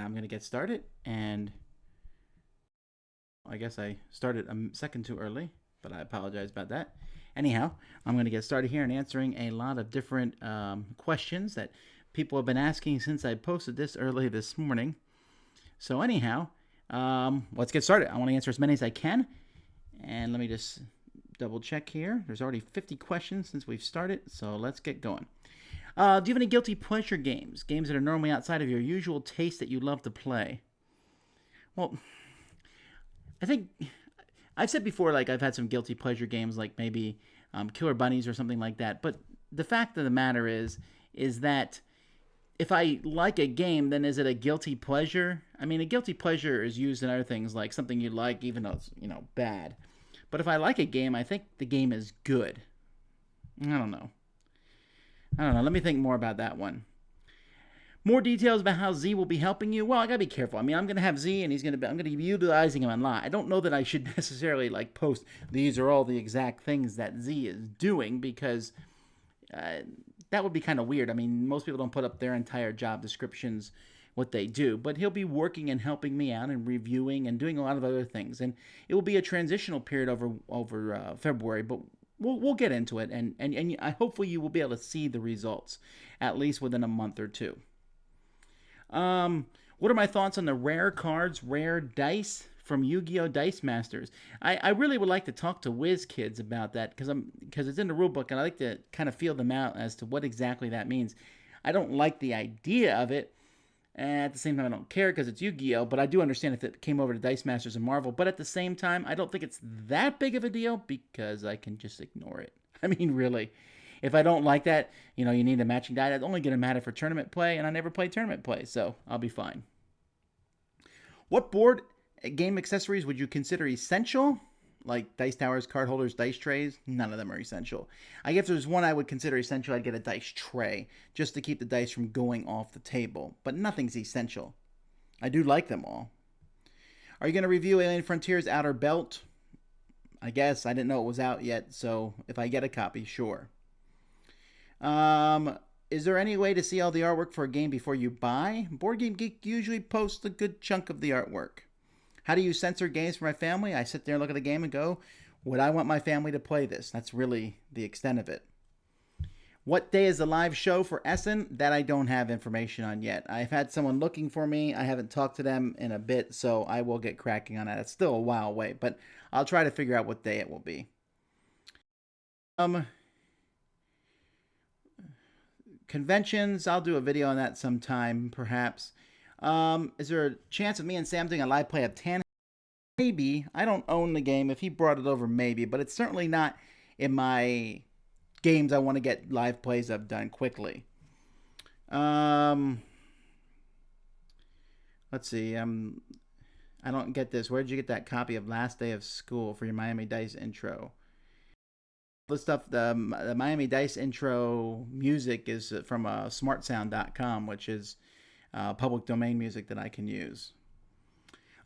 I'm going to get started. And I guess I started a second too early, but I apologize about that. Anyhow, I'm going to get started here and answering a lot of different questions that people have been asking since I posted this early this morning. So anyhow, let's get started. I want to answer as many as I can. And let me just double check here. There's already 50 questions since we've started, so let's get going. Do you have any guilty pleasure games? Games that are normally outside of your usual taste that you love to play? Well, I think I've said before, like, I've had some guilty pleasure games, like maybe Killer Bunnies or something like that. But the fact of the matter is that if I like a game, then is it a guilty pleasure? I mean, a guilty pleasure is used in other things, like something you like, even though it's, bad. But if I like a game, I think the game is good. I don't know. Let me think more about that one. More details about how Z will be helping you. Well, I gotta be careful. I mean, I'm gonna have Z, and I'm gonna be utilizing him a lot. I don't know that I should necessarily like post these are all the exact things that Z is doing, because that would be kind of weird. I mean, most people don't put up their entire job descriptions, what they do, but he'll be working and helping me out and reviewing and doing a lot of other things. And it will be a transitional period over February, but we'll get into it, and I hopefully you will be able to see the results at least within a month or two. What are my thoughts on the rare cards, rare dice from Yu-Gi-Oh! Dice Masters? I really would like to talk to Wiz Kids about that, because it's in the rulebook, and I like to kind of feel them out as to what exactly that means. I don't like the idea of it. And at the same time, I don't care because it's Yu-Gi-Oh! But I do understand if it came over to Dice Masters and Marvel. But at the same time, I don't think it's that big of a deal because I can just ignore it. I mean, really. If I don't like that, you need a matching die. I'd only get them added for tournament play, and I never play tournament play, so I'll be fine. What board game accessories would you consider essential? Like dice towers, card holders, dice trays? None of them are essential. I guess there's one I would consider essential. I'd get a dice tray just to keep the dice from going off the table, but nothing's essential. I do like them all. Are you going to review Alien Frontiers Outer Belt? I guess. I didn't know it was out yet, so if I get a copy, sure. Is there any way to see all the artwork for a game before you buy? Board Game Geek usually posts a good chunk of the artwork. How do you censor games for my family? I sit there and look at the game and go, would I want my family to play this? That's really the extent of it. What day is the live show for Essen? That I don't have information on yet. I've had someone looking for me. I haven't talked to them in a bit, so I will get cracking on that. It's still a while away, but I'll try to figure out what day it will be. Conventions, I'll do a video on that sometime, perhaps. Is there a chance of me and Sam doing a live play of Tan? Maybe. I don't own the game. If he brought it over, maybe. But it's certainly not in my games I want to get live plays of done quickly. Let's see. I don't get this. Where did you get that copy of Last Day of School for your Miami Dice intro? The stuff, the Miami Dice intro music is from smartsound.com, which is public domain music that I can use.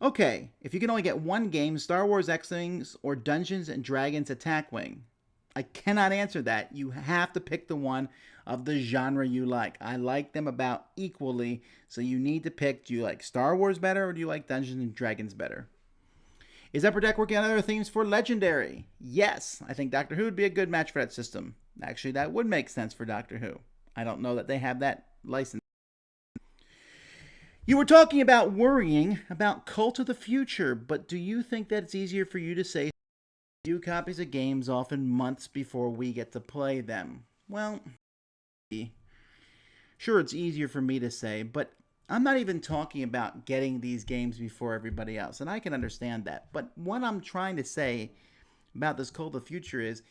Okay, if you can only get one game, Star Wars X-Wings or Dungeons and Dragons Attack Wing. I cannot answer that. You have to pick the one of the genre you like. I like them about equally, so you need to pick, do you like Star Wars better or do you like Dungeons and Dragons better? Is Upper Deck working on other themes for Legendary? Yes, I think Doctor Who would be a good match for that system. Actually, that would make sense for Doctor Who. I don't know that they have that license. You were talking about worrying about Cult of the Future, but do you think that it's easier for you to say few copies of games often months before we get to play them? Well, sure, it's easier for me to say, but I'm not even talking about getting these games before everybody else, and I can understand that. But what I'm trying to say about this Cult of the Future is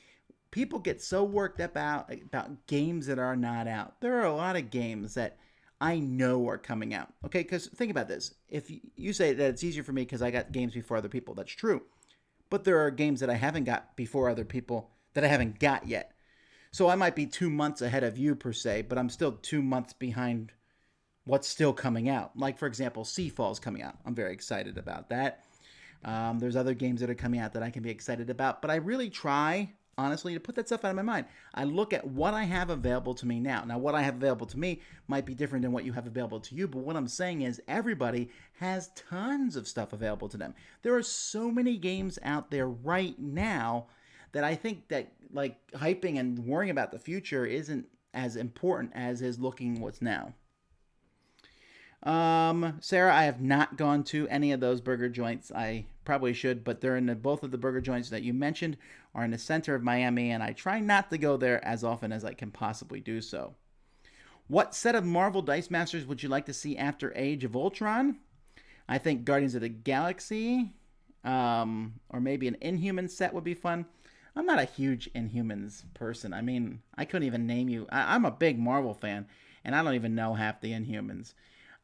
people get so worked up about games that are not out. There are a lot of games that I know are coming out. Okay, because think about this. If you say that it's easier for me because I got games before other people, that's true. But there are games that I haven't got before other people that I haven't got yet. So I might be 2 months ahead of you per se, but I'm still 2 months behind what's still coming out. Like, for example, Seafall's coming out. I'm very excited about that. There's other games that are coming out that I can be excited about, but I really try honestly, to put that stuff out of my mind. I look at what I have available to me now. Now, what I have available to me might be different than what you have available to you, but what I'm saying is everybody has tons of stuff available to them. There are so many games out there right now that I think that like hyping and worrying about the future isn't as important as is looking what's now. Sarah, I have not gone to any of those burger joints. I probably should, but they're in both of the burger joints that you mentioned are in the center of Miami, and I try not to go there as often as I can possibly do so. What set of Marvel Dice Masters would you like to see after Age of Ultron? I think Guardians of the Galaxy, or maybe an Inhuman set would be fun. I'm not a huge Inhumans person. I mean, I couldn't even name you. I'm a big Marvel fan, and I don't even know half the Inhumans.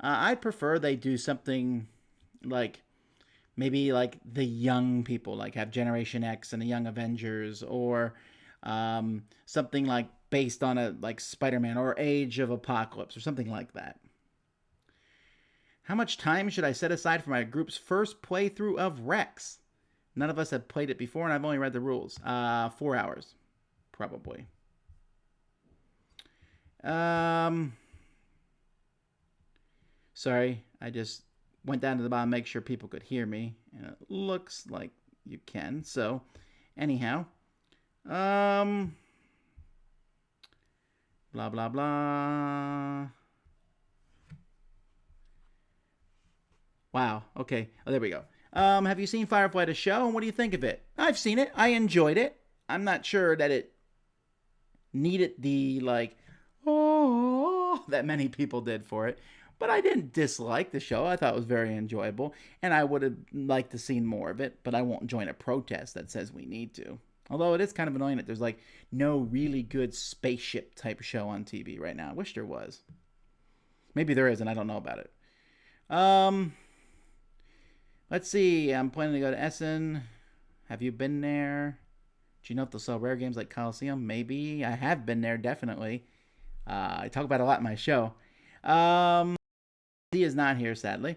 I prefer they do something like maybe like the young people, like have Generation X and the Young Avengers, or something like based on a like Spider-Man or Age of Apocalypse or something like that. How much time should I set aside for my group's first playthrough of Rex? None of us have played it before, and I've only read the rules. 4 hours, probably. Sorry, I just went down to the bottom to make sure people could hear me, and it looks like you can. So, anyhow, blah blah blah. Wow. Okay. Oh, there we go. Have you seen Firefly the show, and what do you think of it? I've seen it. I enjoyed it. I'm not sure that it needed the like that many people did for it. But I didn't dislike the show. I thought it was very enjoyable, and I would have liked to seen more of it, but I won't join a protest that says we need to. Although it is kind of annoying that there's like no really good spaceship type show on TV right now. I wish there was. Maybe there is, and I don't know about it. Let's see. I'm planning to go to Essen. Have you been there? Do you know if they'll sell rare games like Coliseum? Maybe. I have been there, definitely. I talk about it a lot in my show. He is not here, sadly.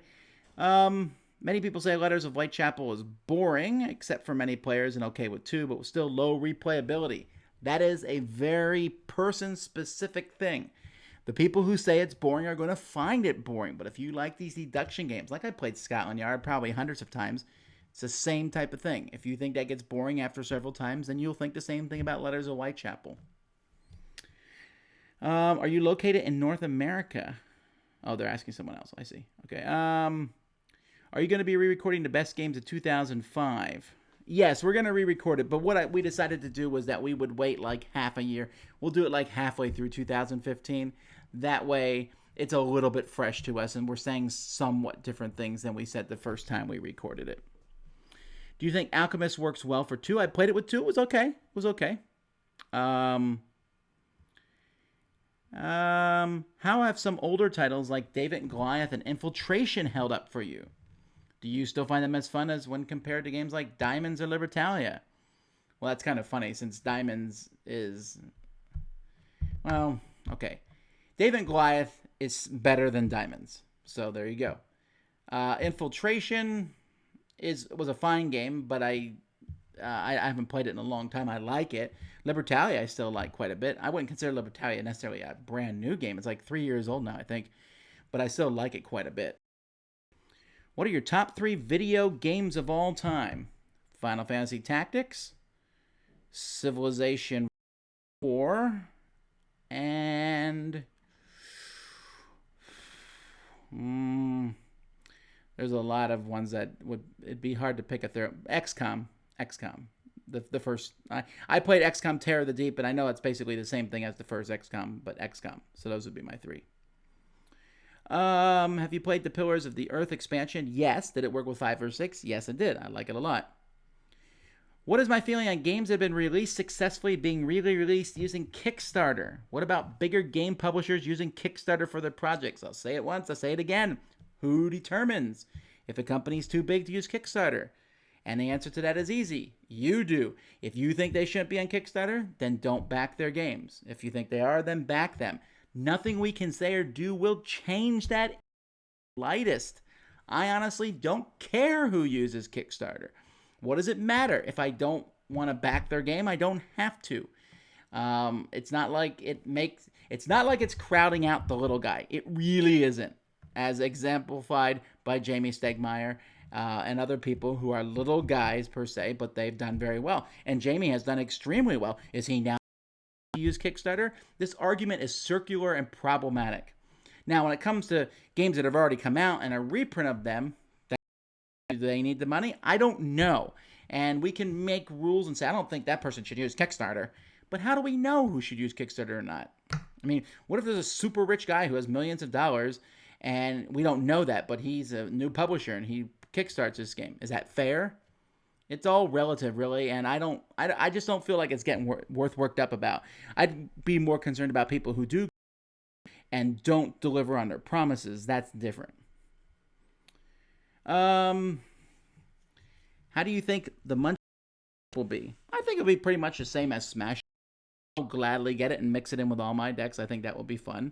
Many people say Letters of Whitechapel is boring, except for many players and okay with 2, but with still low replayability. That is a very person-specific thing. The people who say it's boring are going to find it boring, but if you like these deduction games, like I played Scotland Yard probably hundreds of times, it's the same type of thing. If you think that gets boring after several times, then you'll think the same thing about Letters of Whitechapel. Are you located in North America? Oh, they're asking someone else. I see. Okay. Are you going to be re-recording the best games of 2005? Yes, we're going to re-record it. But what we decided to do was that we would wait like half a year. We'll do it like halfway through 2015. That way, it's a little bit fresh to us, and we're saying somewhat different things than we said the first time we recorded it. Do you think Alchemist works well for 2? I played it with 2. It was okay. It was okay. How have some older titles like David and Goliath and Infiltration held up for you? Do you still find them as fun as when compared to games like Diamonds or Libertalia? Well, that's kind of funny since Diamonds is... Well, okay. David and Goliath is better than Diamonds. So there you go. Infiltration was a fine game, but I haven't played it in a long time. I like it. Libertalia I still like quite a bit. I wouldn't consider Libertalia necessarily a brand new game. It's like 3 years old now, I think. But I still like it quite a bit. What are your top 3 video games of all time? Final Fantasy Tactics, Civilization 4, and... there's a lot of ones that it'd be hard to pick a third. XCOM. The first, I played XCOM Terror of the Deep, and I know it's basically the same thing as the first XCOM, but XCOM. So those would be my 3. Have you played the Pillars of the Earth expansion? Yes. Did it work with 5 or 6? Yes, it did. I like it a lot. What is my feeling on games that have been released successfully being re-released using Kickstarter? What about bigger game publishers using Kickstarter for their projects? I'll say it once, I'll say it again. Who determines if a company's too big to use Kickstarter? And the answer to that is easy. You do. If you think they shouldn't be on Kickstarter, then don't back their games. If you think they are, then back them. Nothing we can say or do will change that lightest. I honestly don't care who uses Kickstarter. What does it matter if I don't want to back their game, I don't have to. It's not like it's not like it's crowding out the little guy. It really isn't, as exemplified by Jamie Stegmaier and other people who are little guys per se, but they've done very well. And Jamie has done extremely well. Is he now use Kickstarter? This argument is circular and problematic. Now, when it comes to games that have already come out and a reprint of them, do they need the money? I don't know. And we can make rules and say, I don't think that person should use Kickstarter. But how do we know who should use Kickstarter or not? I mean, what if there's a super rich guy who has millions of dollars and we don't know that, but he's a new publisher and he kickstarts this game? Is that fair? It's all relative, really, and I just don't feel like it's getting worth worked up about. I'd be more concerned about people who do and don't deliver on their promises. That's different. How do you think the monthly will be? I think it'll be pretty much the same as Smash. I'll gladly get it and mix it in with all my decks. I think that will be fun.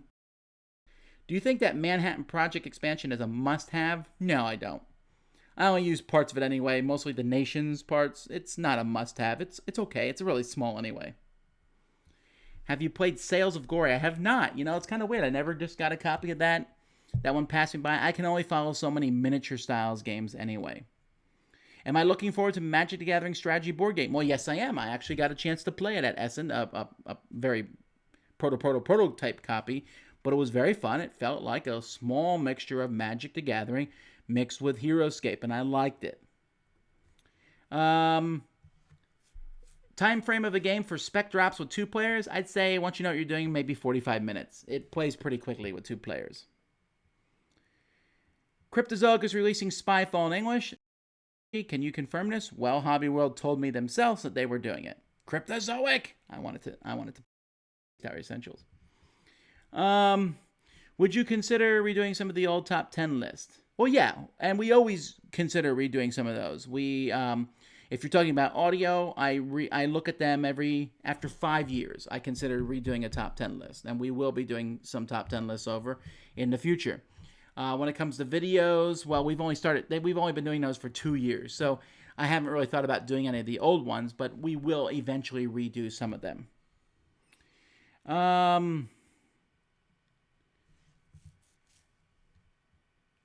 Do you think that Manhattan Project expansion is a must-have? No, I don't. I only use parts of it anyway, mostly the nation's parts. It's not a must-have. It's okay. It's really small anyway. Have you played Sales of Glory? I have not. It's kind of weird. I never just got a copy of that. That one passing by. I can only follow so many miniature styles games anyway. Am I looking forward to Magic the Gathering strategy board game? Well, yes, I am. I actually got a chance to play it at Essen, a very prototype copy, but it was very fun. It felt like a small mixture of Magic the Gathering mixed with HeroScape, and I liked it. Time frame of a game for spec drops with 2 players? I'd say once you know what you're doing, maybe 45 minutes. It plays pretty quickly with 2 players. Cryptozoic is releasing Spyfall in English. Can you confirm this? Well, Hobby World told me themselves that they were doing it. Cryptozoic! I wanted to Tower Essentials. Would you consider redoing some of the old top 10 lists? Well, yeah, and we always consider redoing some of those. If you're talking about audio, I look at them after 5 years. I consider redoing a top 10 list, and we will be doing some top 10 lists over in the future. When it comes to videos, well, we've only been doing those for 2 years, so I haven't really thought about doing any of the old ones, but we will eventually redo some of them.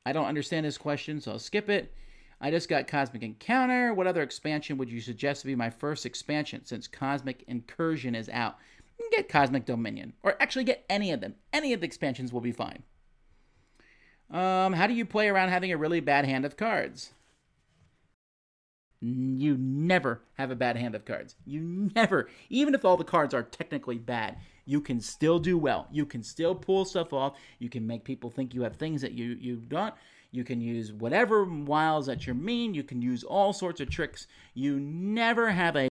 I don't understand this question, so I'll skip it. I just got Cosmic Encounter. What other expansion would you suggest to be my first expansion since Cosmic Incursion is out? Get Cosmic Dominion, or actually get any of them. Any of the expansions will be fine. How do you play around having a really bad hand of cards? You never have a bad hand of cards. You never. Even if all the cards are technically bad, you can still do well. You can still pull stuff off. You can make people think you have things that you don't. You can use whatever wiles that you're mean. You can use all sorts of tricks. You never have a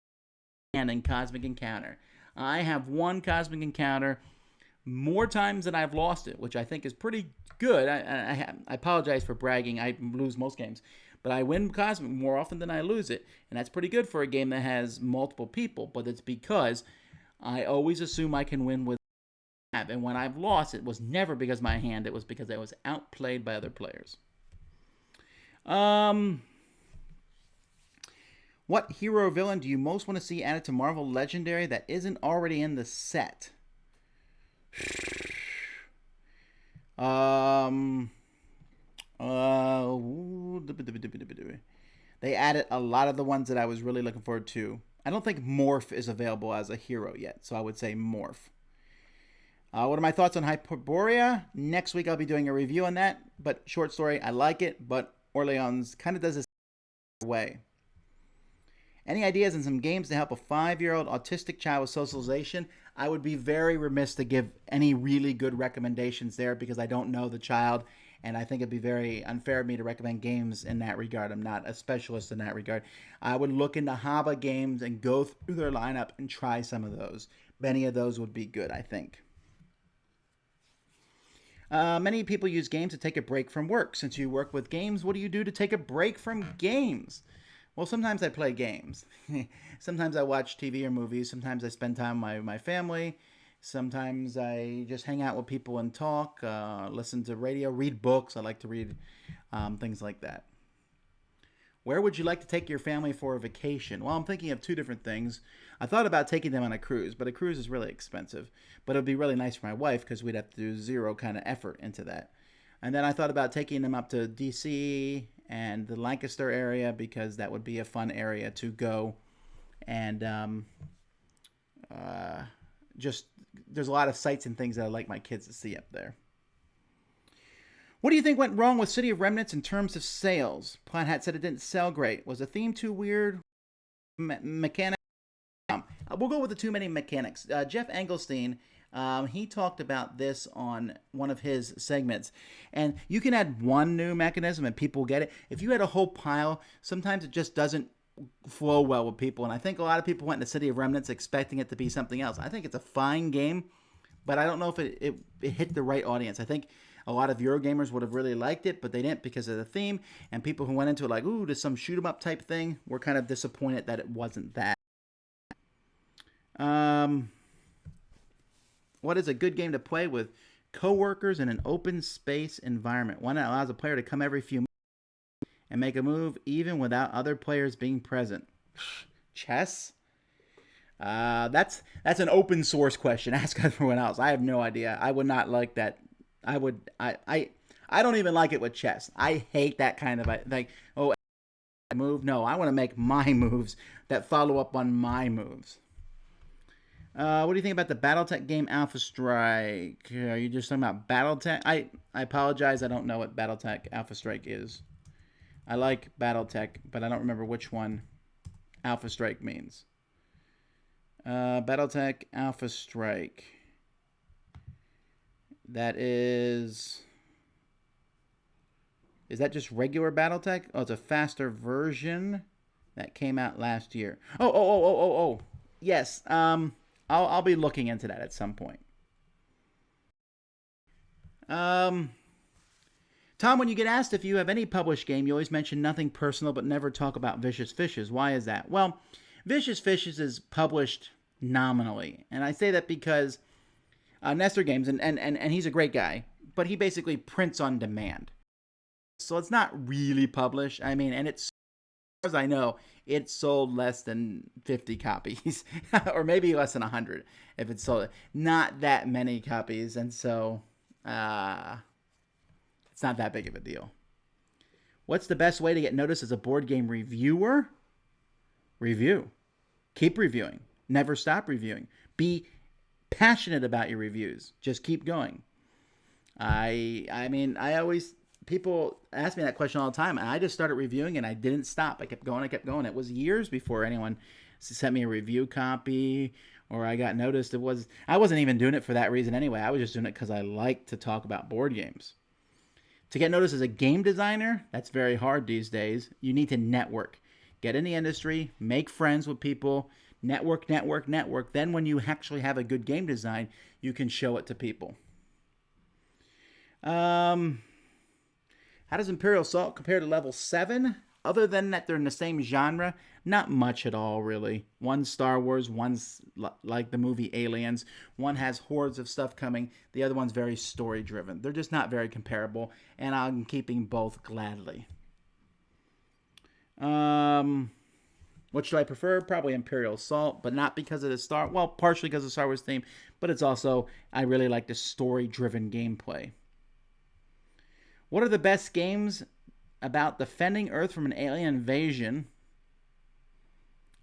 hand in Cosmic Encounter. I have won Cosmic Encounter more times than I've lost it, which I think is pretty good. I apologize for bragging. I lose most games. But I win Cosmic more often than I lose it. And that's pretty good for a game that has multiple people. But it's because I always assume I can win with have. And when I've lost, it was never because of my hand. It was because I was outplayed by other players. What hero or villain do you most want to see added to Marvel Legendary that isn't already in the set? They added a lot of the ones that I was really looking forward to. I don't think Morph is available as a hero yet, so I would say Morph. What are my thoughts on Hyperborea? Next week I'll be doing a review on that, but short story, I like it, but Orleans kind of does this way. Any ideas on some games to help a 5-year-old autistic child with socialization? I would be very remiss to give any really good recommendations there because I don't know the child, and I think it'd be very unfair of me to recommend games in that regard. I'm not a specialist in that regard. I would look into Haba games and go through their lineup and try some of those. Many of those would be good, I think. Many people use games to take a break from work. Since you work with games, what do you do to take a break from games? Well, sometimes I play games. Sometimes I watch TV or movies. Sometimes I spend time with my family. Sometimes I just hang out with people and talk, listen to radio, read books. I like to read things like that. Where would you like to take your family for a vacation? Well, I'm thinking of two different things. I thought about taking them on a cruise, but a cruise is really expensive. But it would be really nice for my wife because we'd have to do zero kind of effort into that. And then I thought about taking them up to DC and the Lancaster area because that would be a fun area to go. And uh, just there's a lot of sights and things that I'd like my kids to see up there. What do you think went wrong with City of Remnants in terms of sales? Plaid Hat said it didn't sell great. Was the theme too weird? Mechanics? We'll go with the too many mechanics. Jeff Engelstein, he talked about this on one of his segments. And you can add one new mechanism and people get it. If you had a whole pile, sometimes it just doesn't flow well with people. And I think a lot of people went into City of Remnants expecting it to be something else. I think it's a fine game, but I don't know if it hit the right audience. I think a lot of Eurogamers would have really liked it, but they didn't because of the theme. And people who went into it like, ooh, there's some shoot 'em up type thing, were kind of disappointed that it wasn't that. What is a good game to play with coworkers in an open space environment? One that allows a player to come every few minutes and make a move even without other players being present. Chess? That's an open source question. Ask everyone else. I have no idea. I would not like that. I don't even like it with chess. I hate that kind of like, oh, move. No, I want to make my moves that follow up on my moves. What do you think about the BattleTech game Alpha Strike? Are you just talking about BattleTech? I apologize. I don't know what BattleTech Alpha Strike is. I like BattleTech, but I don't remember which one Alpha Strike means. BattleTech Alpha Strike. That is that just regular BattleTech? Oh, it's a faster version that came out last year. Oh. Yes. I'll be looking into that at some point. Tom, when you get asked if you have any published game, you always mention nothing personal but never talk about Vicious Fishes. Why is that? Well, Vicious Fishes is published nominally. And I say that because Nestor Games, and he's a great guy, but he basically prints on demand. So it's not really published. I mean, and it's, as far as I know, it sold less than 50 copies, or maybe less than 100 if it sold. Not that many copies, and so it's not that big of a deal. What's the best way to get noticed as a board game reviewer? Review. Keep reviewing. Never stop reviewing. Be passionate about your reviews. Just keep going. I mean, people ask me that question all the time, and I just started reviewing and I didn't stop. I kept going. It was years before anyone sent me a review copy or I got noticed. I wasn't even doing it for that reason anyway. I was just doing it because I like to talk about board games. To get noticed as a game designer, that's very hard these days. You need to network. Get in the industry, make friends with people, network. Then when you actually have a good game design, you can show it to people. How does Imperial Assault compare to Level 7? Other than that they're in the same genre, not much at all, really. One's Star Wars, one's like the movie Aliens. One has hordes of stuff coming. The other one's very story-driven. They're just not very comparable, and I'm keeping both gladly. What should I prefer? Probably Imperial Assault, but not because of the partially because of the Star Wars theme, but it's also, I really like the story-driven gameplay. What are the best games about defending Earth from an alien invasion?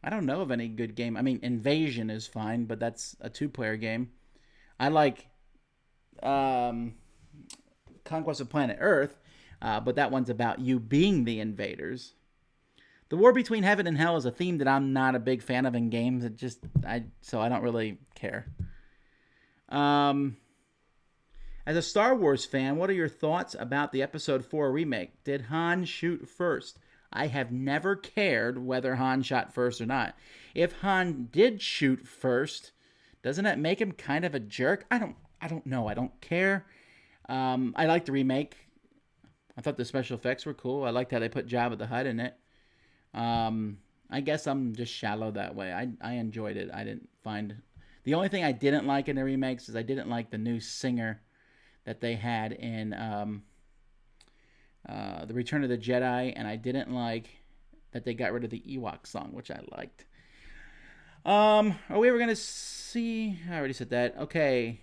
I don't know of any good game. I mean, Invasion is fine, but that's a 2-player game. I like Conquest of Planet Earth, but that one's about you being the invaders. The war between heaven and hell is a theme that I'm not a big fan of in games. So I don't really care. As a Star Wars fan, what are your thoughts about the Episode 4 remake? Did Han shoot first? I have never cared whether Han shot first or not. If Han did shoot first, doesn't that make him kind of a jerk? I don't know. I don't care. I like the remake. I thought the special effects were cool. I liked how they put Jabba the Hutt in it. I guess I'm just shallow that way. I enjoyed it. I didn't find... The only thing I didn't like in the remakes is I didn't like the new singer that they had in The Return of the Jedi, and I didn't like that they got rid of the Ewok song, which I liked. Are we ever gonna see? I already said that. Okay.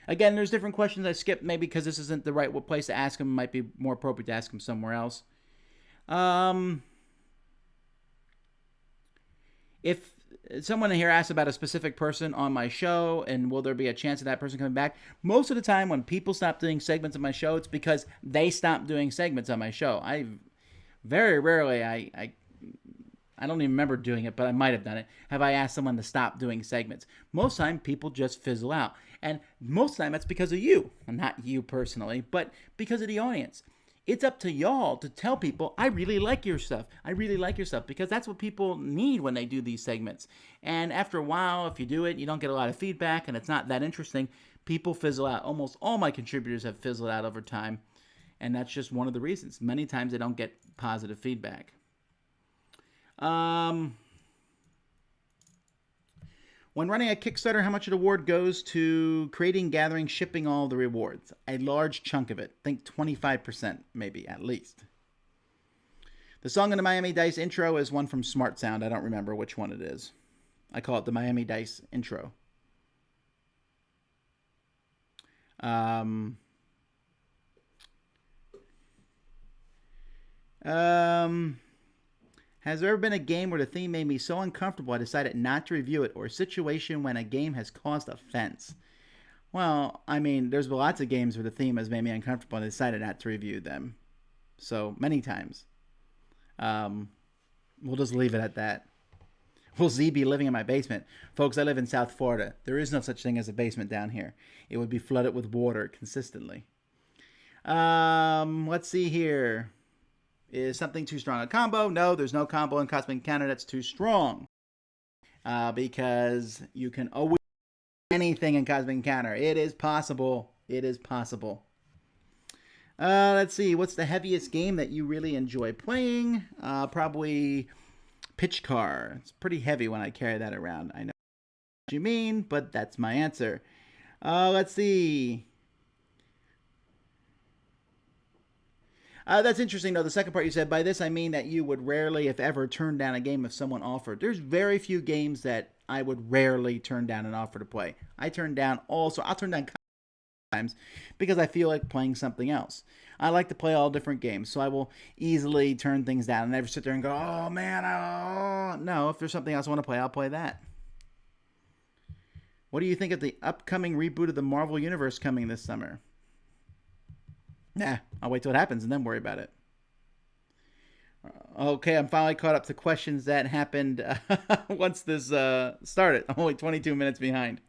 Again, there's different questions I skipped, maybe because this isn't the right place to ask them. It might be more appropriate to ask them somewhere else. If someone here asks about a specific person on my show and will there be a chance of that person coming back, most of the time when people stop doing segments of my show, it's because they stop doing segments on my show. I very rarely, I don't even remember doing it, but I might have done it. Have I asked someone to stop doing segments? Most time, people just fizzle out. And most time, that's because of you. Not you personally, but because of the audience. It's up to y'all to tell people, I really like your stuff. I really like your stuff, because that's what people need when they do these segments. And after a while, if you do it, you don't get a lot of feedback, and it's not that interesting, people fizzle out. Almost all my contributors have fizzled out over time. And that's just one of the reasons. Many times they don't get positive feedback. When running a Kickstarter, how much of the reward goes to creating, gathering, shipping all the rewards? A large chunk of it. Think 25%, maybe, at least. The song in the Miami Dice intro is one from Smart Sound. I don't remember which one it is. I call it the Miami Dice intro. Has there ever been a game where the theme made me so uncomfortable I decided not to review it, or a situation when a game has caused offense? Well, I mean, there's lots of games where the theme has made me uncomfortable and I decided not to review them. So, many times. We'll just leave it at that. Will Z be living in my basement? Folks, I live in South Florida. There is no such thing as a basement down here. It would be flooded with water consistently. Let's see here. Is something too strong a combo? No, there's no combo in Cosmic Encounter that's too strong. Because you can always do anything in Cosmic Encounter. It is possible. It is possible. Let's see. What's the heaviest game that you really enjoy playing? Probably Pitch Car. It's pretty heavy when I carry that around. I know what you mean, but that's my answer. Let's see. That's interesting, though. The second part you said, by this I mean that you would rarely, if ever, turn down a game if someone offered. There's very few games that I would rarely turn down an offer to play. I turn down also, I'll turn down times because I feel like playing something else. I like to play all different games, so I will easily turn things down and never sit there and go, oh man, oh. No, if there's something else I want to play, I'll play that. What do you think of the upcoming reboot of the Marvel Universe coming this summer? Nah, I'll wait till it happens and then worry about it. Okay, I'm finally caught up to questions that happened once this started. I'm only 22 minutes behind.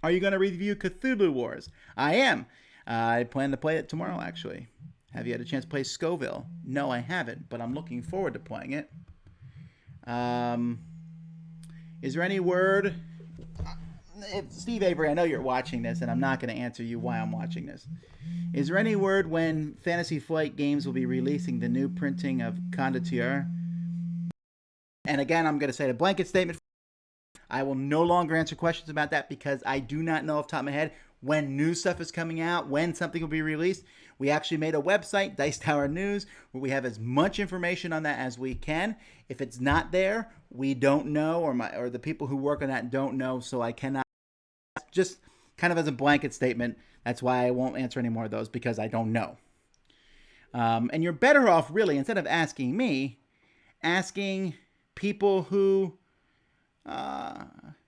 Are you going to review Cthulhu Wars? I am. I plan to play it tomorrow, actually. Have you had a chance to play Scoville? No, I haven't, but I'm looking forward to playing it. Is there any word... Steve Avery, I know you're watching this, and I'm not going to answer you why I'm watching this. Is there any word when Fantasy Flight Games will be releasing the new printing of Condottiere? And again, I'm going to say the blanket statement. I will no longer answer questions about that because I do not know off the top of my head when new stuff is coming out, when something will be released. We actually made a website, Dice Tower News, where we have as much information on that as we can. If it's not there, we don't know, or the people who work on that don't know, so I cannot. Just kind of as a blanket statement, that's why I won't answer any more of those, because I don't know. And you're better off, really, instead of asking me, asking people who...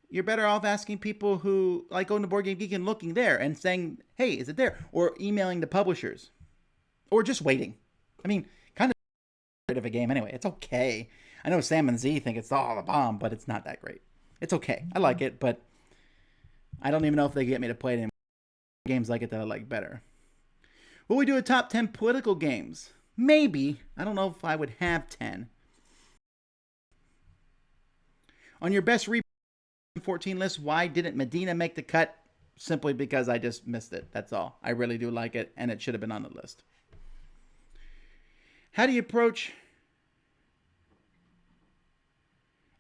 you're better off asking people who like going to Board Game Geek and looking there and saying, hey, is it there? Or emailing the publishers. Or just waiting. I mean, kind of great of a game anyway. It's okay. I know Sam and Z think it's the bomb, but it's not that great. It's okay. I like it, but I don't even know if they get me to play it in games like it that I like better. Will we do a top 10 political games? Maybe. I don't know if I would have 10. On your best 14 list, why didn't Medina make the cut? Simply because I just missed it. That's all. I really do like it, and it should have been on the list. How do you approach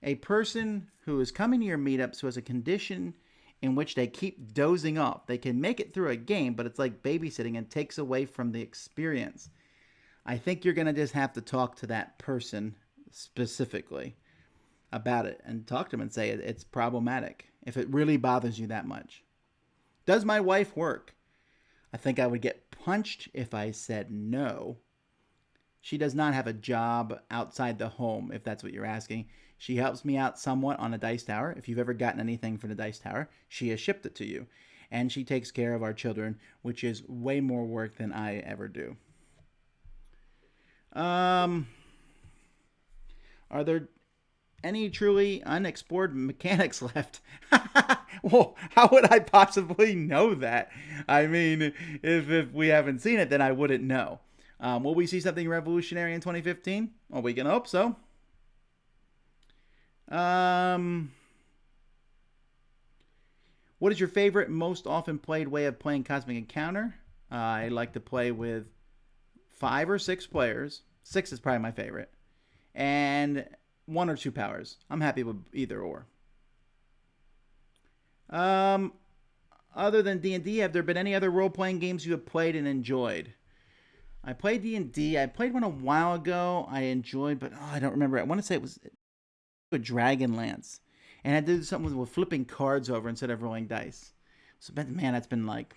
a person who is coming to your meetups who has a condition in which they keep dozing off. They can make it through a game, but it's like babysitting and takes away from the experience. I think you're going to just have to talk to that person specifically about it and talk to them and say it's problematic if it really bothers you that much. Does my wife work? I think I would get punched if I said no. She does not have a job outside the home, if that's what you're asking. She helps me out somewhat on a dice tower. If you've ever gotten anything for the dice tower, she has shipped it to you. And she takes care of our children, which is way more work than I ever do. Are there any truly unexplored mechanics left? Well, how would I possibly know that? I mean, if we haven't seen it, then I wouldn't know. Will we see something revolutionary in 2015? Well, we can hope so. What is your favorite, most often played way of playing Cosmic Encounter? I like to play with 5 or 6 players. 6 is probably my favorite. And 1 or 2 powers. I'm happy with either or. Other than D&D, have there been any other role-playing games you have played and enjoyed? I played D&D. I played one a while ago. I enjoyed, but I don't remember. I want to say it was a Dragonlance. And I did something with flipping cards over instead of rolling dice. So, man, that's been like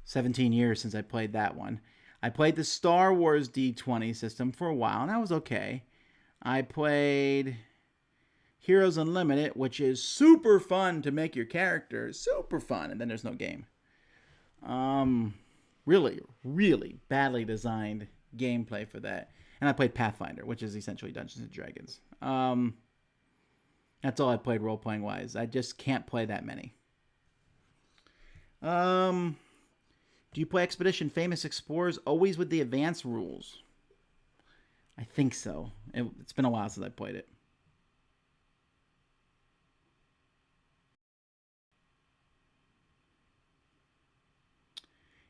17 years since I played that one. I played the Star Wars D20 system for a while, and that was okay. I played Heroes Unlimited, which is super fun to make your characters. Super fun. And then there's no game. Really, really badly designed gameplay for that. And I played Pathfinder, which is essentially Dungeons and Dragons. That's all I played role-playing wise. I just can't play that many. Do you play Expedition Famous Explorers always with the advanced rules? I think so. It's been a while since I played it.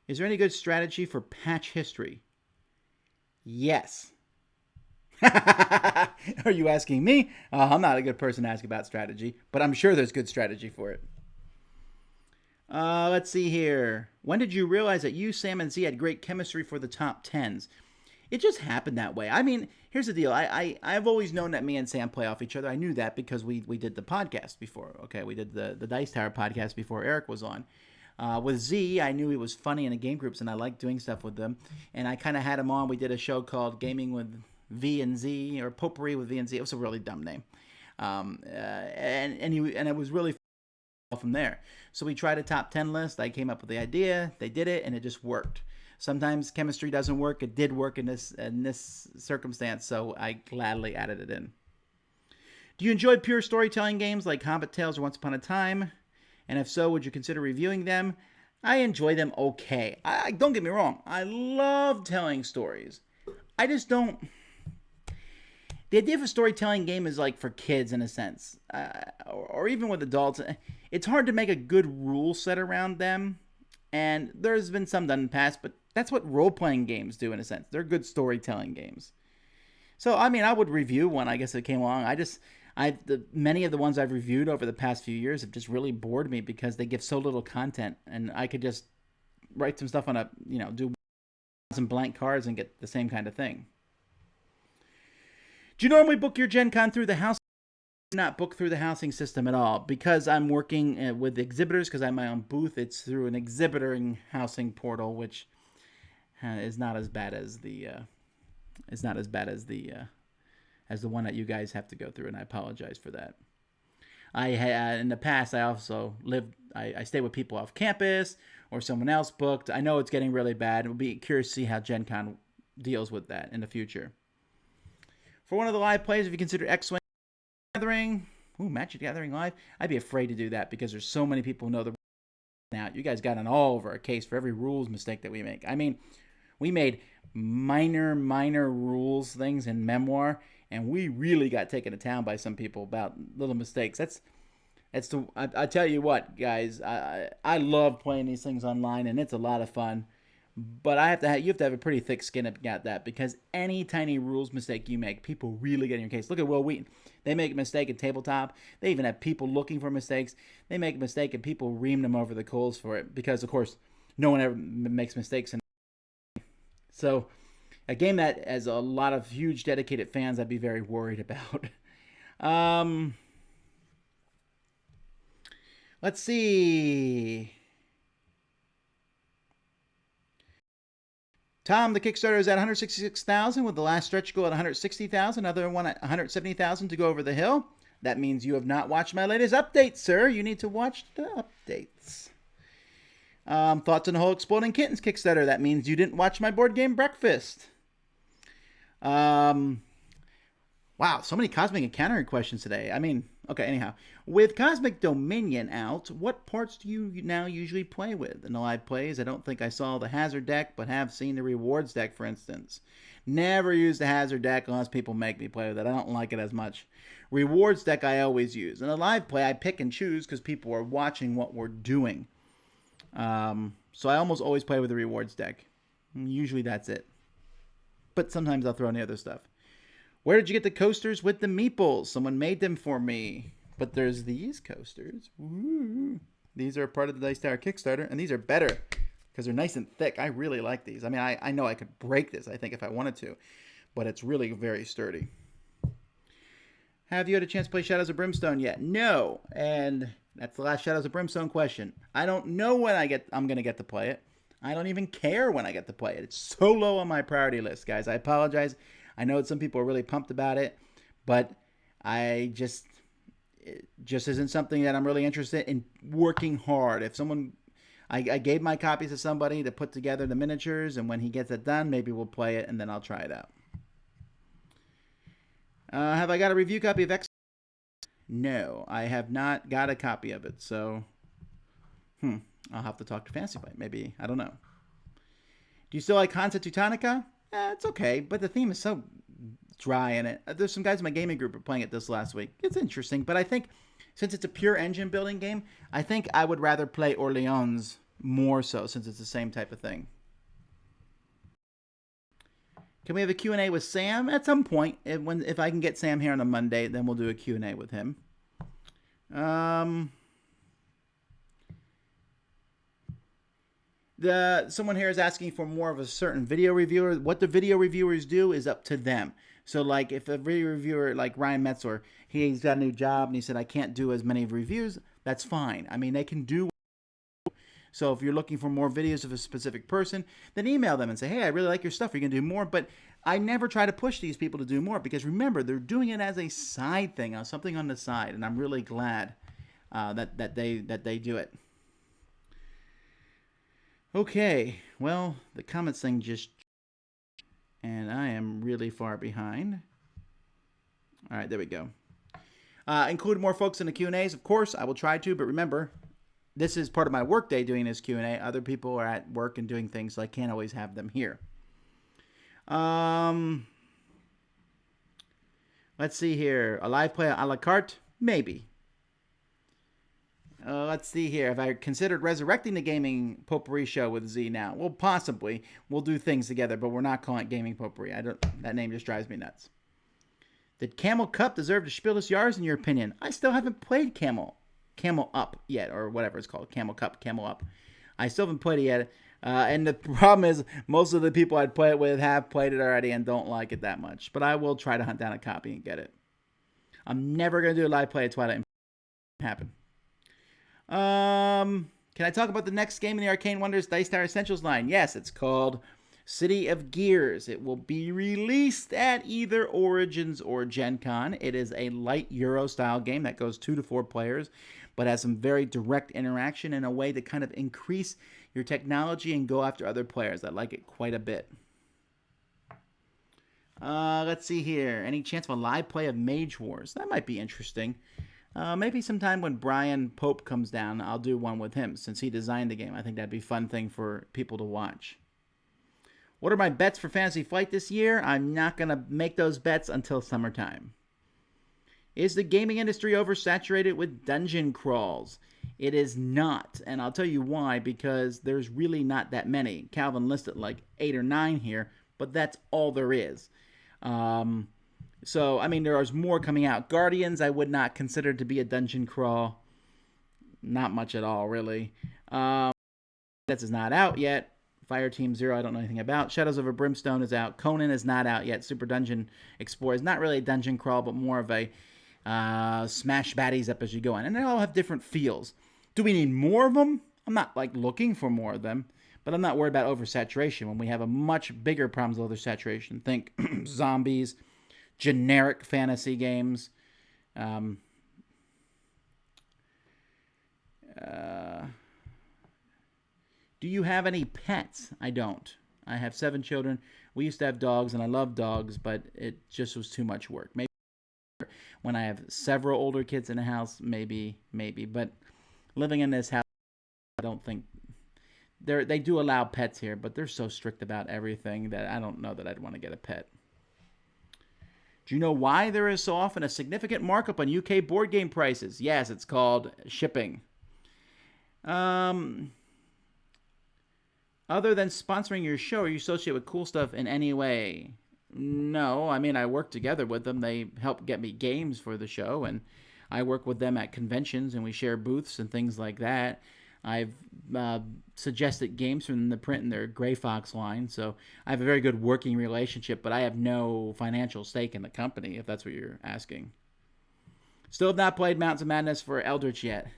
Is there any good strategy for patch history? Yes. Are you asking me? I'm not a good person to ask about strategy, but I'm sure there's good strategy for it. Let's see here. When did you realize that you, Sam, and Z had great chemistry for the top 10s? It just happened that way. I mean, here's the deal. I've always known that me and Sam play off each other. I knew that because we did the podcast before. Okay, we did the Dice Tower podcast before Eric was on. With Z, I knew he was funny in the game groups, and I liked doing stuff with them. And I kind of had him on. We did a show called Gaming with V and Z, or Potpourri with V and Z. It was a really dumb name. And it was really fun from there. So we tried a top 10 list. I came up with the idea. They did it, and it just worked. Sometimes chemistry doesn't work. It did work in this circumstance, so I gladly added it in. Do you enjoy pure storytelling games like Hobbit Tales or Once Upon a Time? And if so, would you consider reviewing them? I enjoy them okay. Don't get me wrong. I love telling stories. I just don't... The idea of a storytelling game is like for kids in a sense. Or even with adults. It's hard to make a good rule set around them. And there's been some done in the past, but that's what role-playing games do in a sense. They're good storytelling games. So, I mean, I would review one, I guess, if it came along. Many of the ones I've reviewed over the past few years have just really bored me because they give so little content, and I could just write some stuff on do some blank cards and get the same kind of thing. Do you normally book your Gen Con through the house? I do not book through the housing system at all because I'm working with exhibitors because I have my own booth. It's through an exhibiting housing portal, which is not as bad as the as the one that you guys have to go through, and I apologize for that. In the past, I also I stay with people off campus, or someone else booked. I know it's getting really bad. We'll be curious to see how Gen Con deals with that in the future. For one of the live plays, if you consider X-Wing Gathering, Magic Gathering Live, I'd be afraid to do that because there's so many people who know the now. You guys got an all over a case for every rules mistake that we make. I mean, we made minor rules things in Memoir, and we really got taken to town by some people about little mistakes. I tell you what, guys, I love playing these things online, and it's a lot of fun. But you have to have a pretty thick skin to get that, because any tiny rules mistake you make, people really get in your case. Look at Will Wheaton. They make a mistake at tabletop. They even have people looking for mistakes. They make a mistake and people ream them over the coals for it, because of course no one ever makes mistakes. So a game that has a lot of huge dedicated fans, I'd be very worried about. Let's see. Tom, the Kickstarter is at 166,000 with the last stretch goal at 160,000. Another one at 170,000 to go over the hill. That means you have not watched my latest update, sir. You need to watch the updates. Thoughts on the whole Exploding Kittens Kickstarter. That means you didn't watch my board game breakfast. Wow, so many Cosmic Encounter questions today. I mean, okay, anyhow. With Cosmic Dominion out, what parts do you now usually play with? In the live plays, I don't think I saw the Hazard deck, but have seen the Rewards deck, for instance. Never use the Hazard deck unless people make me play with it. I don't like it as much. Rewards deck I always use. In a live play, I pick and choose because people are watching what we're doing. So I almost always play with the Rewards deck. Usually that's it. But sometimes I'll throw in the other stuff. Where did you get the coasters with the meeples? Someone made them for me. But there's these coasters. Woo. These are part of the Dice Tower Kickstarter, and these are better because they're nice and thick. I really like these. I mean, I know I could break this, I think, if I wanted to, but it's really very sturdy. Have you had a chance to play Shadows of Brimstone yet? No, and that's the last Shadows of Brimstone question. I don't know when I'm going to get to play it. I don't even care when I get to play it. It's so low on my priority list, guys. I apologize. I know that some people are really pumped about it, but it just isn't something that I'm really interested in working hard. If someone, I gave my copies to somebody to put together the miniatures, and when he gets it done, maybe we'll play it, and then I'll try it out. Have I got a review copy of X? No, I have not got a copy of it, so I'll have to talk to Fantasy Flight. Maybe, I don't know. Do you still like Hansa Teutonica? It's okay, but the theme is so dry in it. There's some guys in my gaming group who are playing it this last week. It's interesting, but I think since it's a pure engine building game, I think I would rather play Orleans more so, since it's the same type of thing. Can we have a Q&A with Sam at some point? If I can get Sam here on a Monday, then we'll do a Q&A with him. Someone here is asking for more of a certain video reviewer. What the video reviewers do is up to them. So, like, if a video reviewer like Ryan Metzler, he's got a new job and he said, I can't do as many reviews, that's fine. I mean, they can do. So if you're looking for more videos of a specific person, then email them and say, hey, I really like your stuff. Are you going to do more? But I never try to push these people to do more, because remember, they're doing it as a side thing, something on the side. And I'm really glad that they do it. Okay, well, the comments thing just, and I am really far behind. All right, there we go. Include more folks in the Q&As, of course. I will try to, but remember, this is part of my work day doing this Q&A. Other people are at work and doing things, so I can't always have them here. Let's see here. A live play a la carte? Maybe. Let's see here. Have I considered resurrecting the Gaming Potpourri show with Z now? Well, possibly. We'll do things together, but we're not calling it Gaming Potpourri. That name just drives me nuts. Did Camel Cup deserve to spiel this Yars in your opinion? I still haven't played Camel Up yet, or whatever it's called. Camel Cup, Camel Up. I still haven't played it yet. And the problem is, most of the people I'd play it with have played it already and don't like it that much. But I will try to hunt down a copy and get it. I'm never going to do a live play at Twilight. Happen. Can I talk about the next game in the Arcane Wonders Dice Tower Essentials line? Yes, it's called City of Gears. It will be released at either Origins or Gen Con. It is a light Euro-style game that goes 2 to 4 players, but has some very direct interaction in a way to kind of increase your technology and go after other players. I like it quite a bit. Let's see here. Any chance of a live play of Mage Wars? That might be interesting. Maybe sometime when Brian Pope comes down, I'll do one with him, since he designed the game. I think that'd be a fun thing for people to watch. What are my bets for Fantasy Flight this year? I'm not going to make those bets until summertime. Is the gaming industry oversaturated with dungeon crawls? It is not, and I'll tell you why, because there's really not that many. Calvin listed like 8 or 9 here, but that's all there is. So, I mean, there is more coming out. Guardians, I would not consider to be a dungeon crawl. Not much at all, really. That is not out yet. Fire Team Zero, I don't know anything about. Shadows Over Brimstone is out. Conan is not out yet. Super Dungeon Explorer is not really a dungeon crawl, but more of a smash baddies up as you go on. And they all have different feels. Do we need more of them? I'm not like looking for more of them, but I'm not worried about oversaturation when we have a much bigger problem with oversaturation. Think zombies, generic fantasy games. Do you have any pets? I don't. I have 7 children. We used to have dogs, and I love dogs, but it just was too much work. Maybe when I have several older kids in the house, maybe. But living in this house, I don't think they do allow pets here, but they're so strict about everything that I don't know that I'd want to get a pet. Do you know why there is so often a significant markup on UK board game prices? Yes, it's called shipping. Other than sponsoring your show, are you associated with Cool Stuff in any way? No, I mean, I work together with them. They help get me games for the show, and I work with them at conventions, and we share booths and things like that. I've suggested games from the print in their Gray Fox line, so I have a very good working relationship, but I have no financial stake in the company, if that's what you're asking. Still have not played Mountains of Madness for Eldritch yet.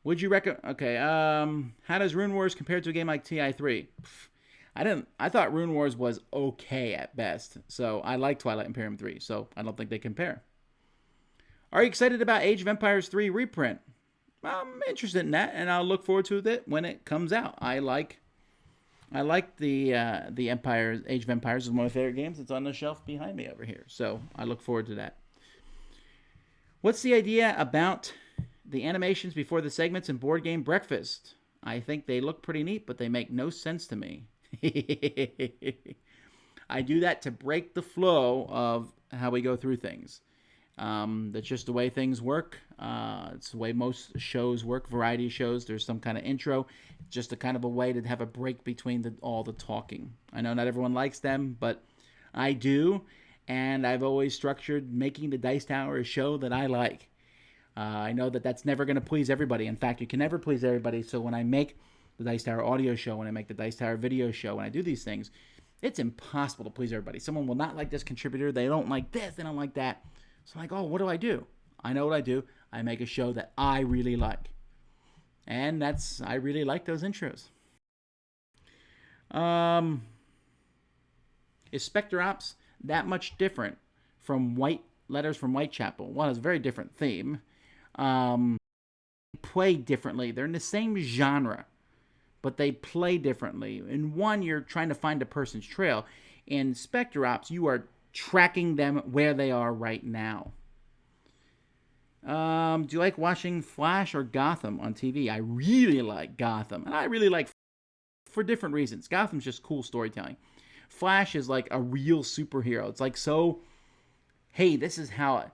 Would you recommend? Okay. How does Rune Wars compare to a game like TI3? I thought Rune Wars was okay at best. So I like Twilight Imperium 3. So I don't think they compare. Are you excited about Age of Empires 3 reprint? I'm interested in that, and I'll look forward to it when it comes out. I like the Empires. Age of Empires is one of my favorite games. It's on the shelf behind me over here. So I look forward to that. What's the idea about the animations before the segments in Board Game Breakfast? I think they look pretty neat, but they make no sense to me. I do that to break the flow of how we go through things. That's just the way things work. It's the way most shows work, variety shows. There's some kind of intro, just a kind of a way to have a break between all the talking. I know not everyone likes them, but I do, and I've always structured making the Dice Tower a show that I like. I know that that's never going to please everybody. In fact, you can never please everybody. So when I make the Dice Tower audio show, when I make the Dice Tower video show, when I do these things, it's impossible to please everybody. Someone will not like this contributor. They don't like this. They don't like that. So I'm like, oh, what do? I know what I do. I make a show that I really like. And I really like those intros. Is Spectre Ops that much different from Letters from Whitechapel? Well, it's a very different theme. Play differently. They're in the same genre, but they play differently. In one, you're trying to find a person's trail. In Spectre Ops, you are tracking them where they are right now. Do you like watching Flash or Gotham on TV? I really like Gotham, and I really like for different reasons. Gotham's just cool storytelling. Flash is like a real superhero. It's like so, hey, this is how,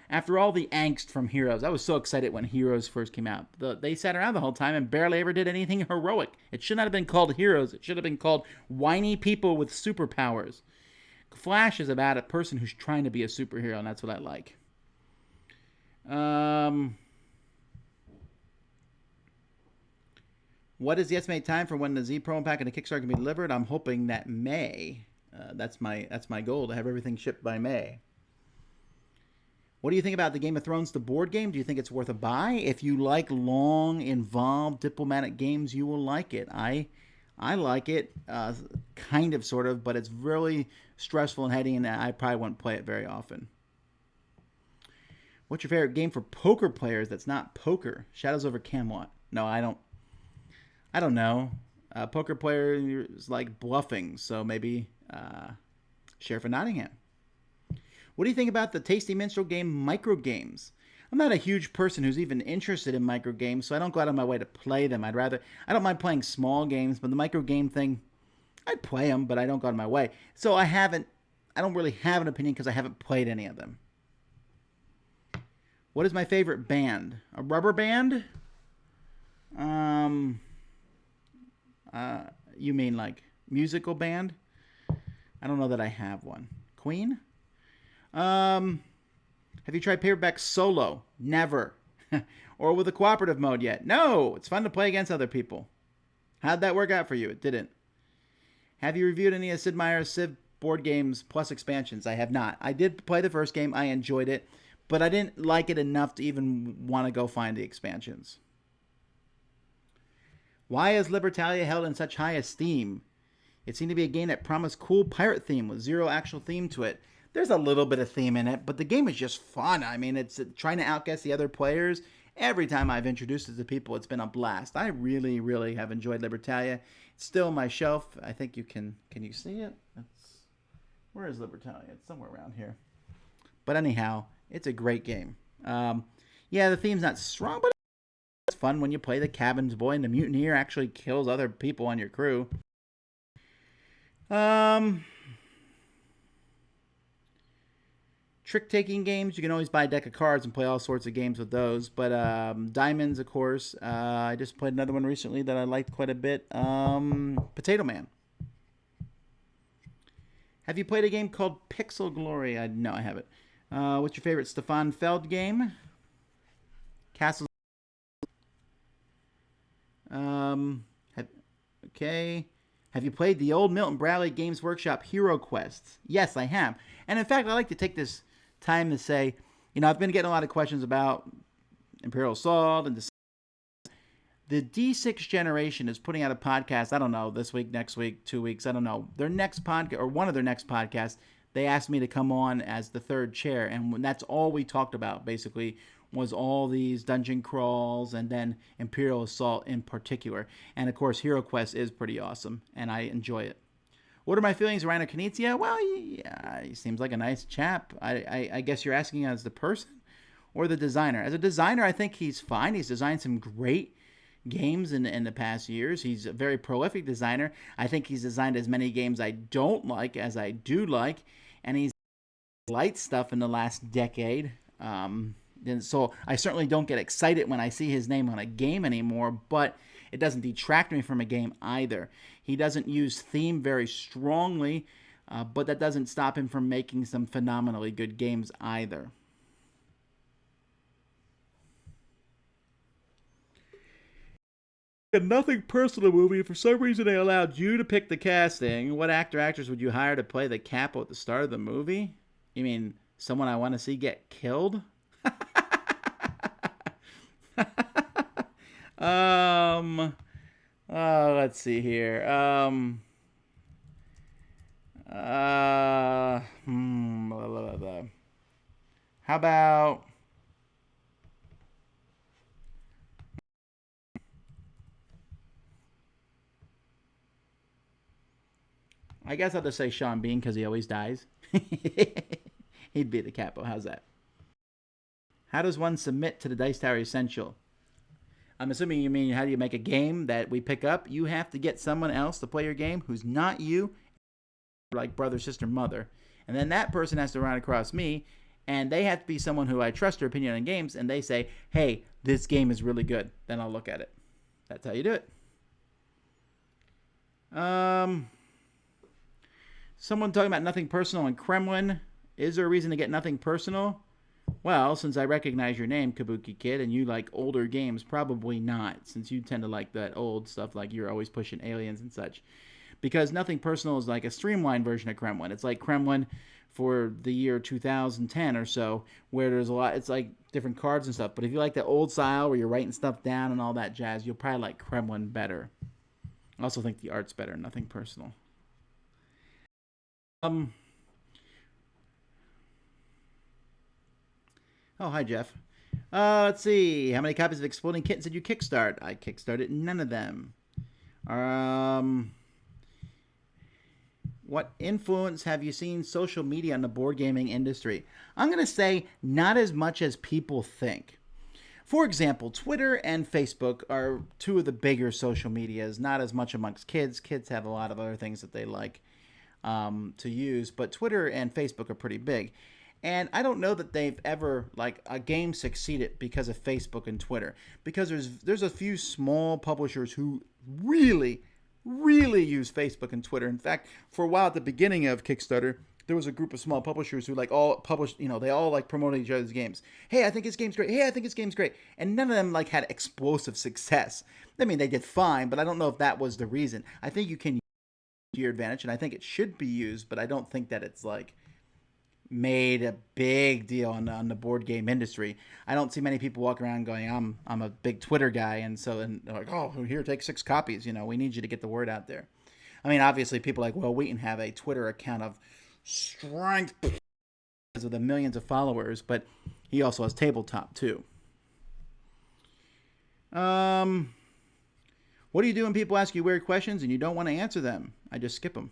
after all the angst from Heroes, I was so excited when Heroes first came out. They sat around the whole time and barely ever did anything heroic. It should not have been called Heroes. It should have been called whiny people with superpowers. Flash is about a person who's trying to be a superhero, and that's what I like. What is the estimated time for when the Z promo pack and the Kickstarter can be delivered? I'm hoping that May. That's my goal, to have everything shipped by May. What do you think about the Game of Thrones, the board game? Do you think it's worth a buy? If you like long, involved diplomatic games, you will like it. I like it, kind of, sort of, but it's really stressful and heady, and I probably won't play it very often. What's your favorite game for poker players that's not poker? Shadows over Camelot. No, I don't know. Poker players like bluffing, so maybe Sheriff of Nottingham. What do you think about the Tasty Minstrel game micro games? I'm not a huge person who's even interested in micro games, so I don't go out of my way to play them. I don't mind playing small games, but the micro game thing, I'd play them, but I don't go out of my way. So I don't really have an opinion because I haven't played any of them. What is my favorite band? A rubber band? Um, you mean like musical band? I don't know that I have one. Queen? Um, have you tried Paperback solo? Never. Or with a cooperative mode yet? No. It's fun to play against other people. How'd that work out for you? It didn't. Have you reviewed any of Sid Meier's Civ board games plus expansions? I have not. I did play the first game. I enjoyed it, but I didn't like it enough to even want to go find the expansions. Why is Libertalia held in such high esteem? It seemed to be a game that promised cool pirate theme with zero actual theme to it. There's a little bit of theme in it, but the game is just fun. I mean, it's trying to outguess the other players. Every time I've introduced it to people, it's been a blast. I really, really have enjoyed Libertalia. It's still on my shelf. I think you can you see it? Where is Libertalia? It's somewhere around here. But anyhow, it's a great game. Yeah, the theme's not strong, but it's fun when you play the cabin's boy and the mutineer actually kills other people on your crew. Trick-taking games, you can always buy a deck of cards and play all sorts of games with those. But diamonds, of course. I just played another one recently that I liked quite a bit. Potato Man. Have you played a game called Pixel Glory? No, I haven't. What's your favorite Stefan Feld game? Castles. Okay. Have you played the old Milton Bradley Games Workshop Hero Quest? Yes, I have. And in fact, I'd like to take this time to say, I've been getting a lot of questions about Imperial Assault and the D6 generation is putting out a podcast. I don't know, this week, next week, 2 weeks. I don't know. Their next podcast, or one of their next podcasts, they asked me to come on as the third chair. And that's all we talked about, basically, was all these dungeon crawls and then Imperial Assault in particular. And, of course, Hero Quest is pretty awesome, and I enjoy it. What are my feelings around Knizia? Well, yeah, he seems like a nice chap. I guess you're asking as the person or the designer. As a designer, I think he's fine. He's designed some great games in the past years. He's a very prolific designer. I think he's designed as many games I don't like as I do like, and he's light stuff in the last decade. And so I certainly don't get excited when I see his name on a game anymore, but it doesn't detract me from a game either. He doesn't use theme very strongly, but that doesn't stop him from making some phenomenally good games either. A nothing personal movie. For some reason, they allowed you to pick the casting. What actors would you hire to play the capo at the start of the movie? You mean someone I want to see get killed? Let's see here. Blah, blah, blah. How about I guess I'll just say Sean Bean because he always dies. He'd be the capo. How's that? How does one submit to the Dice Tower Essential? I'm assuming you mean how do you make a game that we pick up? You have to get someone else to play your game who's not you, like brother, sister, mother. And then that person has to run across me, and they have to be someone who I trust their opinion on games, and they say, hey, this game is really good. Then I'll look at it. That's how you do it. Someone talking about nothing personal in Kremlin. Is there a reason to get nothing personal? Well, since I recognize your name, Kabuki Kid, and you like older games, probably not, since you tend to like that old stuff, like you're always pushing Aliens and such. Because Nothing Personal is like a streamlined version of Kremlin. It's like Kremlin for the year 2010 or so, where there's a lot, it's like different cards and stuff. But if you like the old style where you're writing stuff down and all that jazz, you'll probably like Kremlin better. I also think the art's better, Nothing Personal. Oh, hi, Jeff. Let's see. How many copies of Exploding Kittens did you kickstart? I kickstarted none of them. What influence have you seen social media on the board gaming industry? I'm going to say not as much as people think. For example, Twitter and Facebook are two of the bigger social medias, not as much amongst kids. Kids have a lot of other things that they like to use, but Twitter and Facebook are pretty big. And I don't know that they've ever, like, a game succeeded because of Facebook and Twitter. Because there's a few small publishers who really, really use Facebook and Twitter. In fact, for a while at the beginning of Kickstarter, there was a group of small publishers who like all published, they all like promoted each other's games. Hey, I think this game's great. Hey, I think this game's great. And none of them like had explosive success. I mean, they did fine, but I don't know if that was the reason. I think you can use it to your advantage, and I think it should be used, but I don't think that it's like made a big deal on the board game industry. I don't see many people walking around going, I'm a big Twitter guy, and so then they're like, oh, here, take 6 copies. We need you to get the word out there. I mean, obviously, people like Will Wheaton have a Twitter account of strength because of the millions of followers, but he also has tabletop too. What do you do when people ask you weird questions and you don't want to answer them? I just skip them.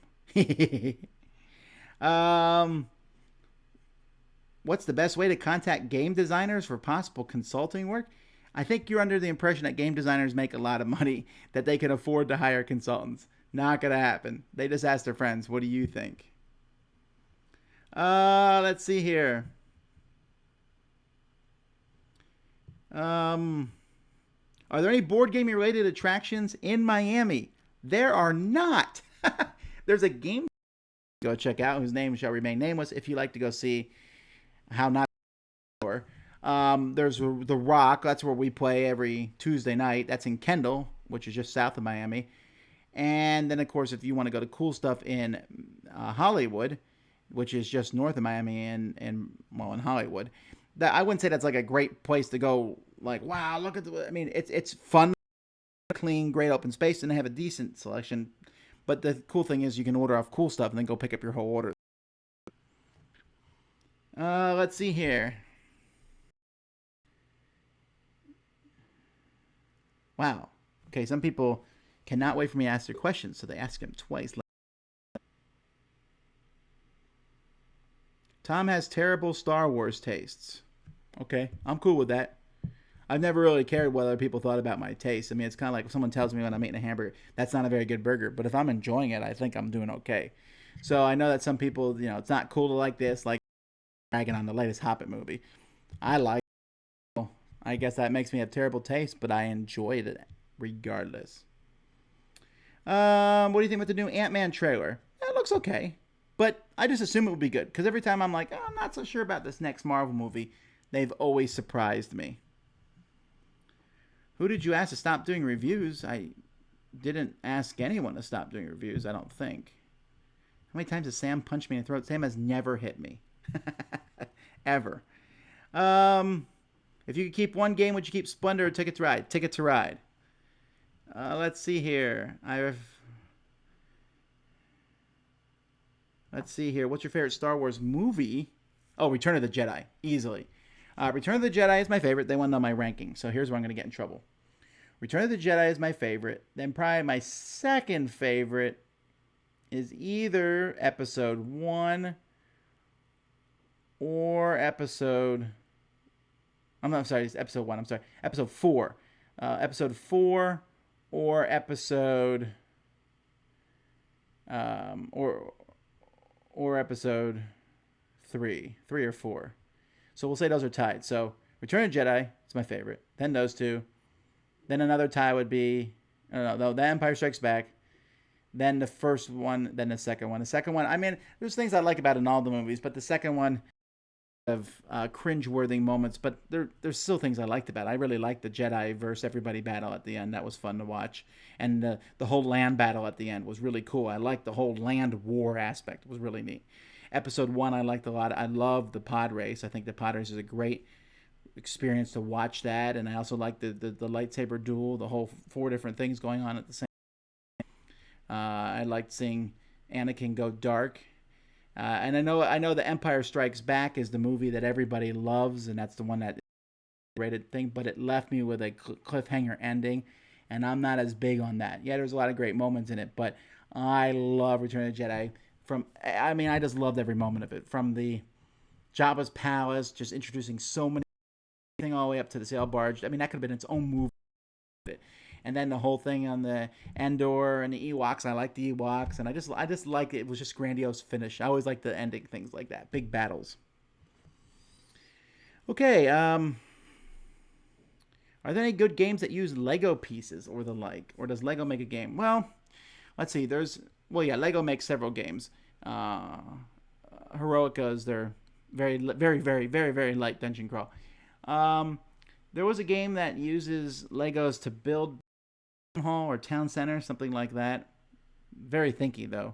What's the best way to contact game designers for possible consulting work? I think you're under the impression that game designers make a lot of money, that they can afford to hire consultants. Not going to happen. They just ask their friends, what do you think? Let's see here. Are there any board game related attractions in Miami? There are not. There's a game go check out whose name shall remain nameless if you like to go see how not. There's the Rock. That's where we play every Tuesday night. That's in Kendall, which is just south of Miami. And then, of course, if you want to go to cool stuff in Hollywood, which is just north of Miami and in Hollywood, that I wouldn't say that's like a great place to go. Like, wow, look at it's fun, clean, great open space, and they have a decent selection. But the cool thing is you can order off cool stuff and then go pick up your whole order. Let's see here. Wow. Okay, some people cannot wait for me to ask their questions, so they ask them twice. Tom has terrible Star Wars tastes. Okay, I'm cool with that. I've never really cared what other people thought about my taste. I mean, it's kind of like if someone tells me when I'm eating a hamburger, that's not a very good burger. But if I'm enjoying it, I think I'm doing okay. So I know that some people, it's not cool to like this, like dragging on the latest Hobbit movie. I like it. I guess that makes me have terrible taste, but I enjoyed it regardless. What do you think about the new Ant-Man trailer? It looks okay, but I just assume it will be good because every time I'm like, I'm not so sure about this next Marvel movie, they've always surprised me. Who did you ask to stop doing reviews? I didn't ask anyone to stop doing reviews, I don't think. How many times has Sam punched me in the throat? Sam has never hit me. Ever. If you could keep one game, would you keep Splendor or Ticket to Ride? Ticket to Ride. Let's see here. Let's see here. What's your favorite Star Wars movie? Oh, Return of the Jedi. Easily. Return of the Jedi is my favorite. They won on my ranking, so here's where I'm going to get in trouble. Return of the Jedi is my favorite. Then probably my second favorite is either Episode 1 or Episode... I'm sorry, it's Episode 1. I'm sorry. Episode 4. Episode 4 or Episode... or Episode 3. 3 or 4. So we'll say those are tied. So Return of the Jedi is my favorite. Then those two. Then another tie would be, I don't know, The Empire Strikes Back. Then the first one. Then the second one. The second one, I mean, there's things I like about it in all the movies, but the second one of cringe-worthy moments, but there's still things I liked about it. I really liked the Jedi versus everybody battle at the end. That was fun to watch. And the whole land battle at the end was really cool. I liked the whole land war aspect. It was really neat. Episode 1 I liked a lot. I love the pod race. I think the pod race is a great experience to watch that. And I also like the lightsaber duel, the whole 4 different things going on at the same time. I liked seeing Anakin go dark. And I know The Empire Strikes Back is the movie that everybody loves, and that's the one that rated thing, but it left me with a cliffhanger ending, and I'm not as big on that. Yeah, there's a lot of great moments in it, but I love Return of the Jedi. I just loved every moment of it. From the Jabba's palace, just introducing so many things all the way up to the sail barge. I mean, that could have been its own movie. And then the whole thing on the Endor and the Ewoks. I like the Ewoks, and I just liked it. It was just grandiose finish. I always like the ending things like that, big battles. Okay. Are there any good games that use Lego pieces or the like, or does Lego make a game? Well, let's see. Yeah, Lego makes several games. Uh, Heroica is their very light dungeon crawl. Um, there was a game that uses Legos to build hall or town center, something like that. Very thinky though.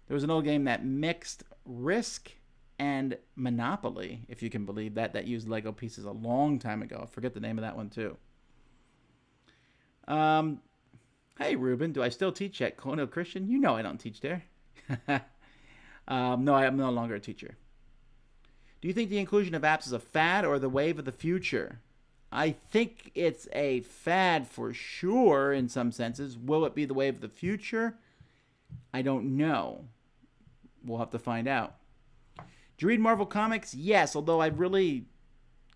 There was an old game that mixed Risk and Monopoly, if you can believe that, that used Lego pieces a long time ago. I forget the name of that one too. Um, hey Ruben, do I still teach at Colonial Christian? You know I don't teach there. No, I am no longer a teacher. Do you think the inclusion of apps is a fad or the wave of the future? I think it's a fad for sure in some senses. Will it be the wave of the future? I don't know. We'll have to find out. Do you read Marvel Comics? Yes, although I've really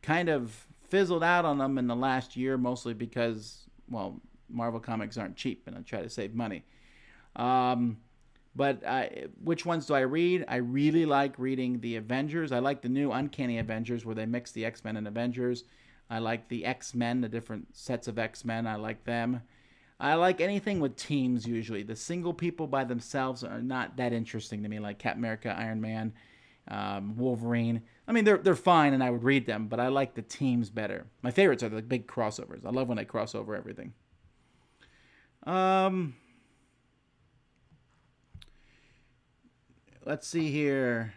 kind of fizzled out on them in the last year, mostly because, well, Marvel Comics aren't cheap and I try to save money. Um, which ones do I read? I really like reading the Avengers. I like the new Uncanny Avengers where they mix the X-Men and Avengers. I like the X-Men, the different sets of X-Men. I like them. I like anything with teams usually. The single people by themselves are not that interesting to me, like Captain America, Iron Man, Wolverine. I mean, they're fine and I would read them, but I like the teams better. My favorites are the big crossovers. I love when they cross over everything. Let's see here.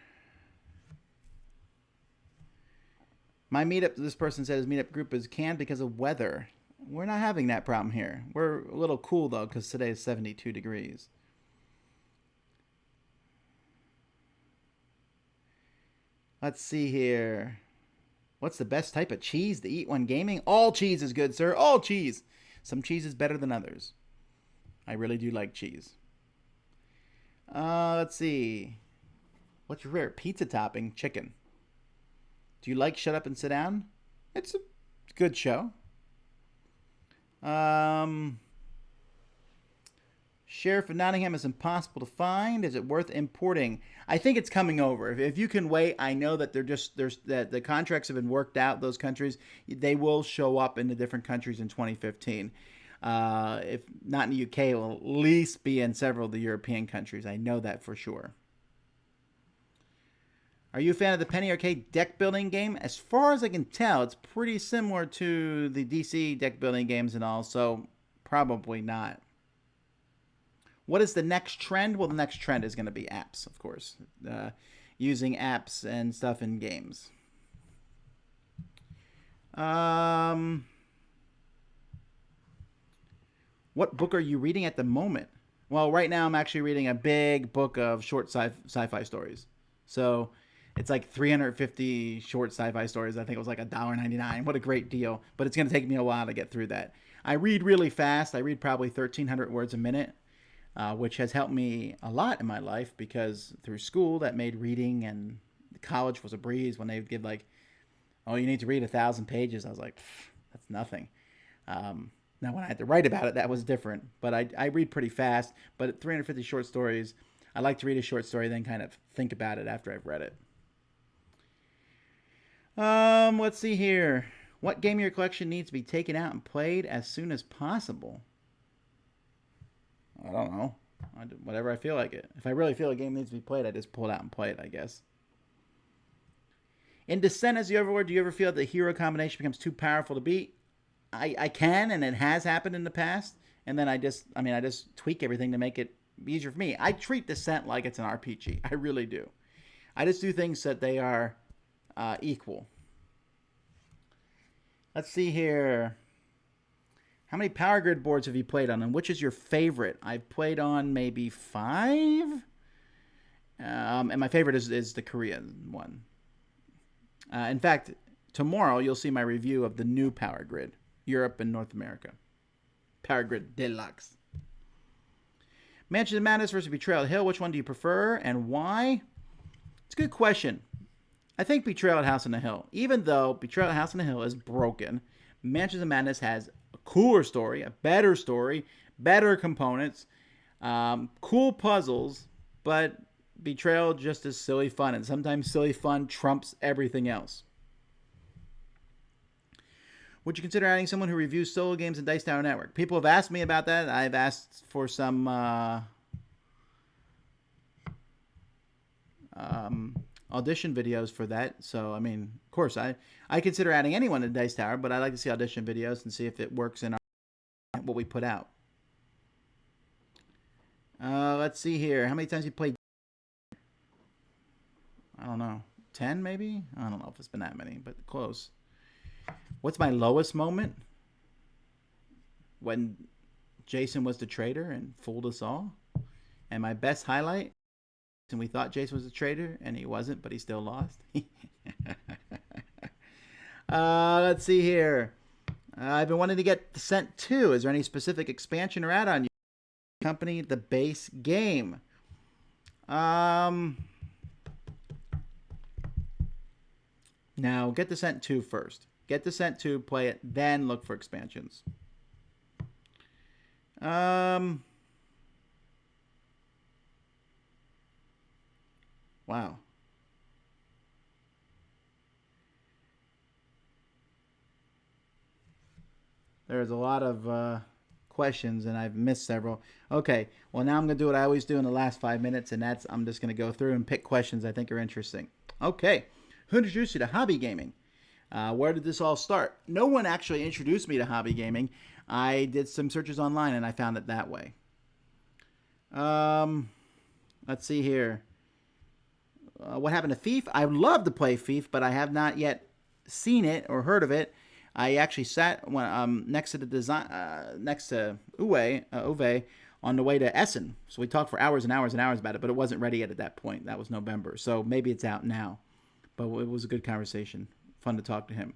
My meetup, this person says, meetup group is canned because of weather. We're not having that problem here. We're a little cool, though, because today is 72 degrees. Let's see here. What's the best type of cheese to eat when gaming? All cheese is good, sir. All cheese. Some cheese is better than others. I really do like cheese. Let's see. What's your favorite pizza topping? Chicken. Do you like Shut Up and Sit Down? It's a good show. Sheriff of Nottingham is impossible to find. Is it worth importing? I think it's coming over. If you can wait, I know that that the contracts have been worked out. Those countries, they will show up in the different countries in 2015. If not in the UK, it will at least be in several of the European countries. I know that for sure. Are you a fan of the Penny Arcade deck building game? As far as I can tell, it's pretty similar to the DC deck building games and all, so probably not. What is the next trend? Well, the next trend is going to be apps, of course. Using apps and stuff in games. What book are you reading at the moment? Well, right now I'm actually reading a big book of short sci-fi stories. So it's like 350 short sci-fi stories. I think it was like $1.99. What a great deal. But it's going to take me a while to get through that. I read really fast. I read probably 1,300 words a minute, which has helped me a lot in my life because through school that made reading and college was a breeze when they would give like, oh, you need to read 1,000 pages. I was like, that's nothing. Now, when I had to write about it, that was different. But I read pretty fast. But at 350 short stories, I like to read a short story, then kind of think about it after I've read it. Let's see here. What game in your collection needs to be taken out and played as soon as possible? I don't know. I do whatever I feel like it. If I really feel a game needs to be played, I just pull it out and play it, I guess. In Descent as the Overlord, do you ever feel that the hero combination becomes too powerful to beat? I can, and it has happened in the past. And then I just tweak everything to make it easier for me. I treat Descent like it's an RPG. I really do. I just do things that they are equal. Let's see here. How many Power Grid boards have you played on, and which is your favorite? I've played on maybe 5. And my favorite is the Korean one. In fact, tomorrow you'll see my review of the new Power Grid, Europe and North America. Power Grid Deluxe. Mansions of Madness versus Betrayal at Hill. Which one do you prefer and why? It's a good question. I think Betrayal at House on the Hill. Even though Betrayal at House on the Hill is broken, Mansions of Madness has a cooler story, a better story, better components, cool puzzles, but Betrayal just is silly fun. And sometimes silly fun trumps everything else. Would you consider adding someone who reviews solo games in Dice Tower Network? People have asked me about that. I've asked for some audition videos for that. So, I mean, of course, I consider adding anyone to Dice Tower, but I like to see audition videos and see if it works in what we put out. Let's see here. How many times you played? I don't know. 10 maybe? I don't know if it's been that many, but close. What's my lowest moment? When Jason was the traitor and fooled us all. And my best highlight? And we thought Jason was a traitor, and he wasn't, but he still lost. Let's see here. I've been wanting to get Descent 2. Is there any specific expansion or add-on you accompany the base game? Now, get Descent 2 first. Get Descent 2, play it, then look for expansions. Wow. There's a lot of questions, and I've missed several. Okay, well, now I'm going to do what I always do in the last 5 minutes, and that's I'm just going to go through and pick questions I think are interesting. Okay, who introduced you to hobby gaming? Where did this all start? No one actually introduced me to hobby gaming. I did some searches online, and I found it that way. Let's see here. What happened to Thief? I would love to play Thief, but I have not yet seen it or heard of it. I actually sat next to the design, next to Uwe on the way to Essen. So we talked for hours and hours and hours about it, but it wasn't ready yet at that point. That was November. So maybe it's out now. But it was a good conversation. Fun to talk to him.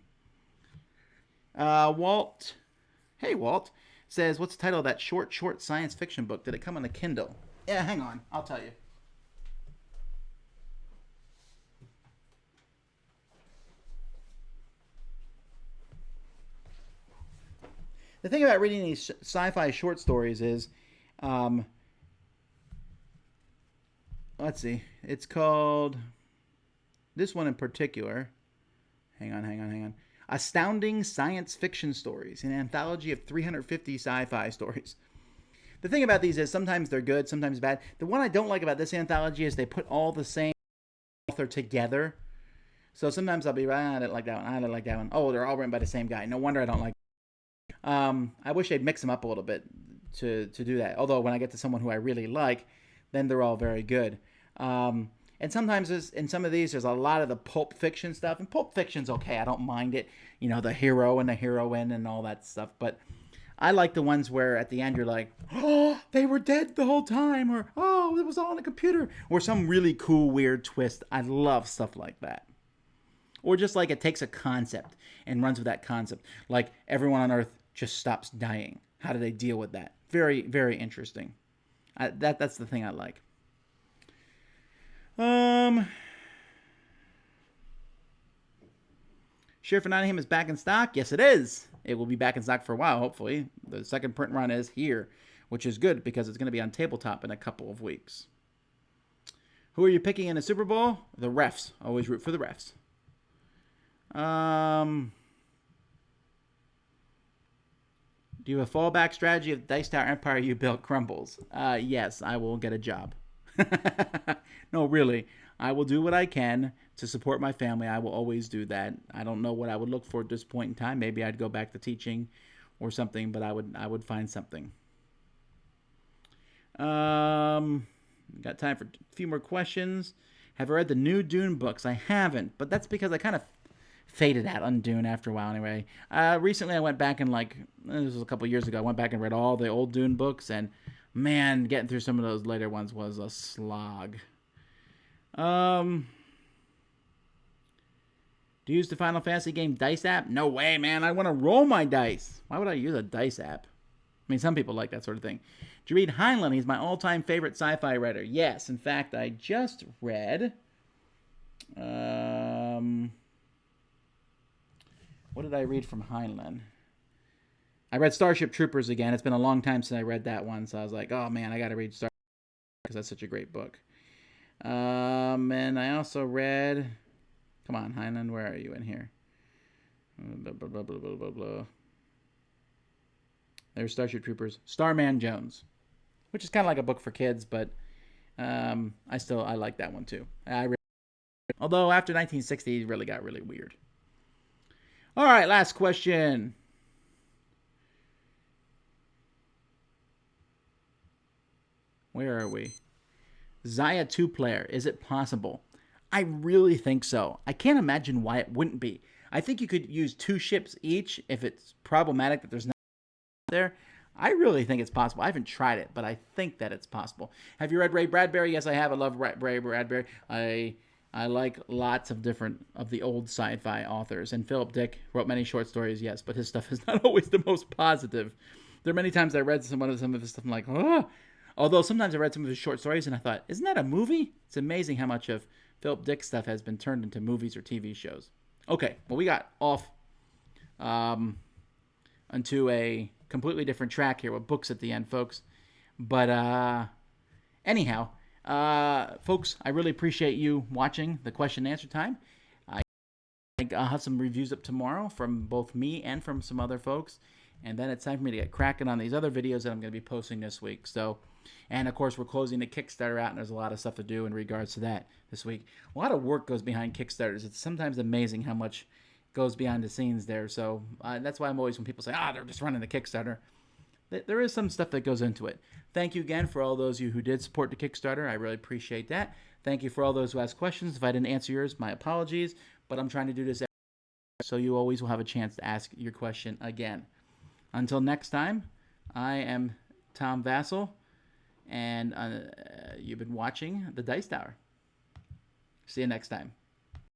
Walt, hey Walt, says, what's the title of that short science fiction book? Did it come on a Kindle? Yeah, hang on. I'll tell you. The thing about reading these sci-fi short stories is, let's see, it's called, this one in particular, hang on. Astounding Science Fiction Stories, an anthology of 350 sci-fi stories. The thing about these is sometimes they're good, sometimes bad. The one I don't like about this anthology is they put all the same author together. So sometimes I'll be right, I didn't like that one, I didn't like that one. Oh, they're all written by the same guy. No wonder I don't like I wish they'd mix them up a little bit to do that. Although when I get to someone who I really like, then they're all very good. And sometimes in some of these, there's a lot of the pulp fiction stuff. And pulp fiction's okay. I don't mind it. You know, the hero and the heroine and all that stuff. But I like the ones where at the end you're like, oh, they were dead the whole time. Or, oh, it was all on a computer. Or some really cool, weird twist. I love stuff like that. Or just like it takes a concept and runs with that concept. Like everyone on Earth just stops dying. How do they deal with that? Very, very interesting. That's the thing I like. Sheriff of Nottingham is back in stock. Yes, it is. It will be back in stock for a while, hopefully. The second print run is here, which is good because it's going to be on tabletop in a couple of weeks. Who are you picking in the Super Bowl? The refs. Always root for the refs. Do you have a fallback strategy if the Dice Tower Empire you built crumbles? Yes, I will get a job. No, really. I will do what I can to support my family. I will always do that. I don't know what I would look for at this point in time. Maybe I'd go back to teaching or something, but I would find something. Got time for a few more questions. Have I read the new Dune books? I haven't, but that's because I kind of faded out on Dune after a while anyway. Recently I went back and this was a couple years ago, I went back and read all the old Dune books, and man, getting through some of those later ones was a slog. Do you use the Final Fantasy game dice app? No way, man. I want to roll my dice. Why would I use a dice app? I mean, some people like that sort of thing. Did you read Heinlein? He's my all-time favorite sci-fi writer. Yes, in fact, I just read... what did I read from Heinlein? I read Starship Troopers again. It's been a long time since I read that one, so I was like, oh man, I got to read Starship Troopers because that's such a great book. And I also read... Come on, Heinlein, where are you in here? Blah, blah, blah, blah, blah, blah, blah. There's Starship Troopers. Starman Jones, which is kind of like a book for kids, but I like that one too. Although after 1960, it really got really weird. All right, last question. Where are we? Zaya 2-player. Is it possible? I really think so. I can't imagine why it wouldn't be. I think you could use 2 ships each if it's problematic that there's not there. I really think it's possible. I haven't tried it, but I think that it's possible. Have you read Ray Bradbury? Yes, I have. I love Ray Bradbury. I like lots of different of the old sci-fi authors. And Philip Dick wrote many short stories, yes, but his stuff is not always the most positive. There are many times I read some of his stuff and I'm like, oh. Although sometimes I read some of his short stories and I thought, isn't that a movie? It's amazing how much of Philip Dick's stuff has been turned into movies or TV shows. Okay, well, we got off onto a completely different track here with books at the end, folks. But anyhow, folks, I really appreciate you watching the question and answer time. I'll have some reviews up tomorrow from both me and from some other folks. And then it's time for me to get cracking on these other videos that I'm going to be posting this week. So, and of course, we're closing the Kickstarter out, and there's a lot of stuff to do in regards to that this week. A lot of work goes behind Kickstarters. It's sometimes amazing how much goes behind the scenes there. So that's why I'm always, when people say, they're just running the Kickstarter, there is some stuff that goes into it. Thank you again for all those of you who did support the Kickstarter. I really appreciate that. Thank you for all those who asked questions. If I didn't answer yours, my apologies. But I'm trying to do this so you always will have a chance to ask your question again. Until next time, I am Tom Vasel, and you've been watching The Dice Tower. See you next time.